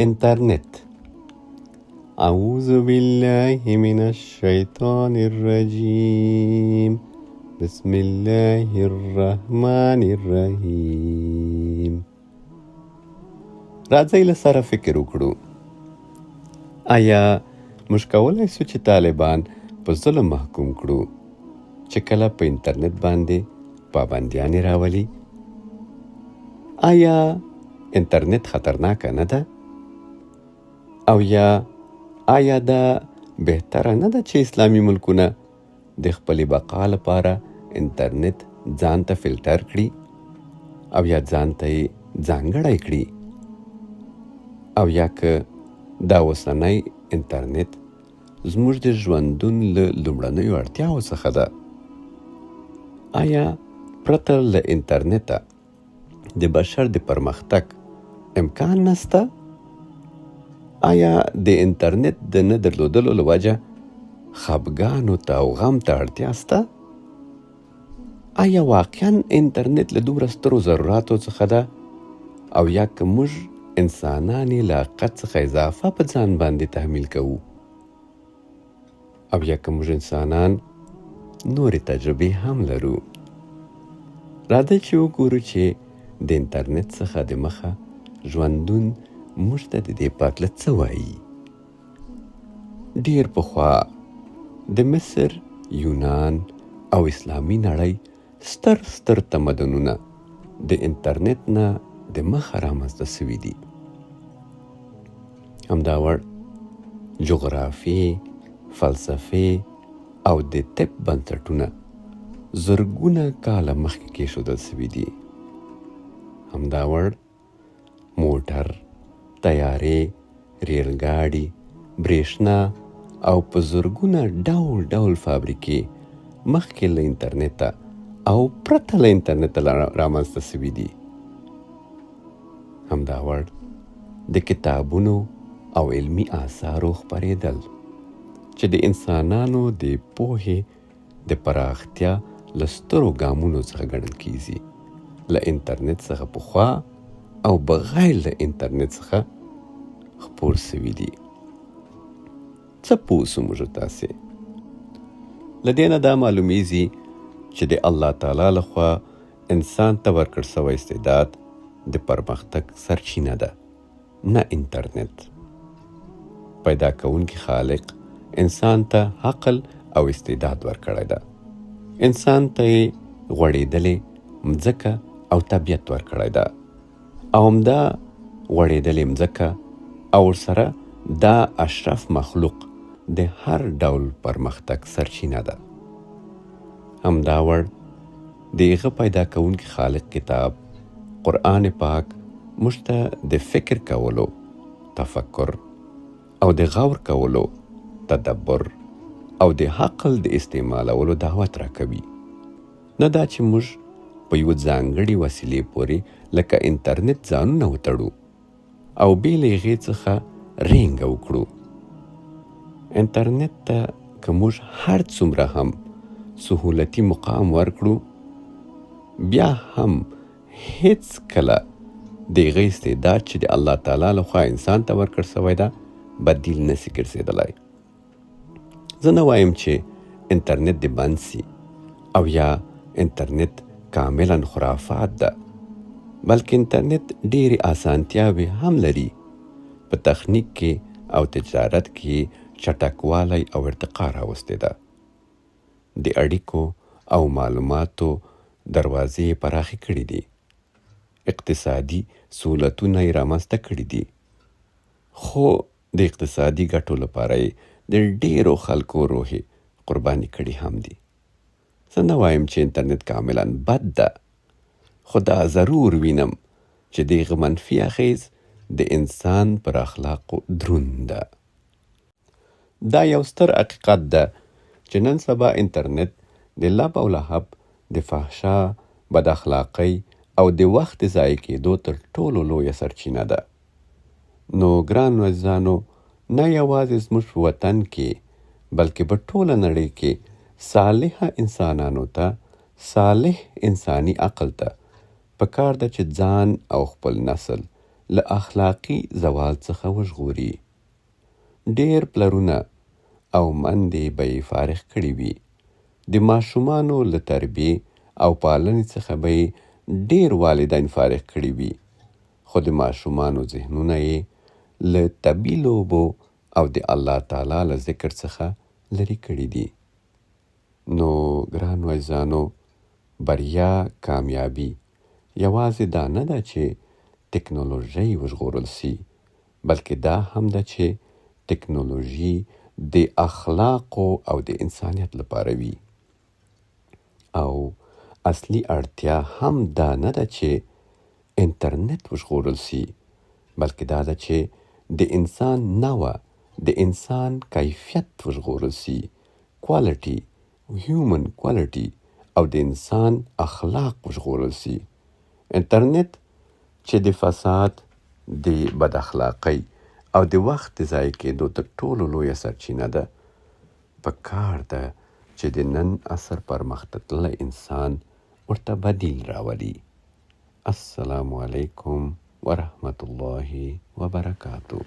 انټرنت. اعوذ بالله من الشیطان الرجیم. بسم الله الرحمن الرحیم. راځئ له سره فکر وکړو. آیا موږ کولی شو چې طالبان په ظلم محکوم کړو چې کله په انټرنیټ باندې پابندیانې راولي؟ آیا انټرنیټ خطرناکه نه ده؟ او آیا دا بهتره نه ده چې اسلامي ملکونه د خپلې بقا لپاره انټرنیټ ځان ته فلټر کړي او یا ځان ته یې ځانګړی کړي؟ او یا که دا اوسنی انټرنیټ زموږ د ژوندون له لومړنیو اړتیاوو څخه ده؟ آیا پرته له انټرنیټه د بشر د پرمختګ امکان نسته؟ آیا د انټرنیټ د نه درلودلو له وجه خفګانو ته او غم ته اړتیا شته؟ آیا واقعا انټرنیټ له دومره سترو ضروراتو څخه ده؟ او یا که موږ انسانان یې له حقیقت څخه اضافه په ځان باندې تحمیل کوو؟ او یا که موږ انسانان نورې تجربې هم لرو؟ راځئ چې وګورو چې د انټرنیټ څخه د مخه ژوندون موږ ته د دې پرتله څه وایي. ډېر پخوا د مصر، یونان او اسلامي نړۍ ستر تمدنونه د انټرنیټ نه د مخه رامنځته سوي دي. همدا وړ جغرافیې، فلسفې او د طب بنسټونه زرګونه کاله مخکې کېښودل سوي دي. همدا وړ موټر، طیارې، ریلګاډي، برېښنا او په زرګونه ډول فابریکې مخکې له انټرنیټه او پرته له انټرنیټه رامنځته سوي دي. همدا وړ د کتابونو او علمي آثارو خپرېدل چې د انسانانو د پوهې د پراختیا له سترو ګامونو څخه ګڼل کیږي. له انټرنیټ څخه پخوا او بغیر له انټرنیټ څخه خپور سوي دي. څه پوه سو موږ تاسې؟ له دې نه دا معلومیږي چې د الله تعالی لخوا انسان ته ورکړ سوی استعداد د پرمختګ سرچینه ده، نه انټرنیټ. پیدا کوونکی خالق انسان ته عقل او استعداد ورکړی ده. انسان ته یې غوړېدلې مځکه او طبیعت ورکړی ده، او همدا غوړېدلې مځکه او ورسره دا اشرف مخلوق د هر ډول پرمختګ سرچینه ده. همدا وړ د هغه پیدا کوونکی خالق کتاب قرآن پاک موږ ته د فکر کولو، تفکر او د غور کولو، تدبر او د عقل د استعمالولو دعوت راکوي. نه دا چې موږ په یو ځانګړې وسیلې پورې لکه انټرنیټ ځانونه وتړو او بې له هغې څخه رینګه وکړو. انټرنیټ ته که موږ هر څومره هم سهولتي مقام ورکړو، بیا هم هیڅ کله د هغه استعداد چې د الله تعالی لخوا انسان ته ورکړ سوی ده بدیل نسي ګرځېدلی. زه نه وایم چې انټرنیټ دې بند سي او یا انټرنیټ کاملا خرافات ده، بلکې انټرنیټ ډېرې اسانتیاوې هم لري. په تخنیک کې او تجارت کې چټکوالی او ارتقا راوستې ده. د اړیکو او معلوماتو دروازې یې پراخې کړي دي. اقتصادي سهولتونه یې رامنځته کړي دي. خو د اقتصادي ګټو لپاره یې د ډېرو خلکو روحي قرباني کړي هم دي. زه نه وایم چې انټرنیټ کاملا بد ده، خو دا ضرور وینم چې د هغه منفي اغیز د انسان پر اخلاقو دروند ده. دا یو ستر حقیقت ده چې نن سبا انټرنیټ د لب او لهب، د فحشا، بد اخلاقۍ او د وخت ضایع کېدو تر ټولو لویه سرچینه ده. نو ګرانو عزیزانو، نه یوازې زموږ په وطن کې بلکې په ټوله نړۍ کې صالحه انسانانو ته، صالح انساني عقل ته پکار ده چې ځان او خپل نسل له اخلاقي زوال څخه وژغوري. ډېر پلرونه او مندې به یې فارغ کړي وي. د ماشومانو له تربیې او پالنې څخه به یې ډېر والدین فارغ کړي وي. خو د ماشومانو ذهنونه یې له طبیعي لوبو او د الله تعالی له ذکر څخه لرې کړي دي. نو ګرانو عزیزانو، بریا، کامیابي یوازې دا نه ده چې ټکنالوژي وژغورل سي، بلکې دا هم ده چې ټکنالوژي د اخلاقو او د انسانیت لپاره وي. او اصلي اړتیا هم دا نه ده چې انټرنیټ وژغورل سي، بلکې دا ده چې د انسان نوع، د انسان کیفیت وژغورل سي. کوالټي، هیومن کوالټي او د انسان اخلاق وژغورل سي. انټرنیټ چې د فساد، د بد اخلاقۍ او د وخت د ضایع کېدو تر ټولو لویه سرچینه ده، په کار ده چې د نن عصر پرمخ تللی انسان ورته بدیل راولي. السلام علیکم ورحمة الله وبرکاته.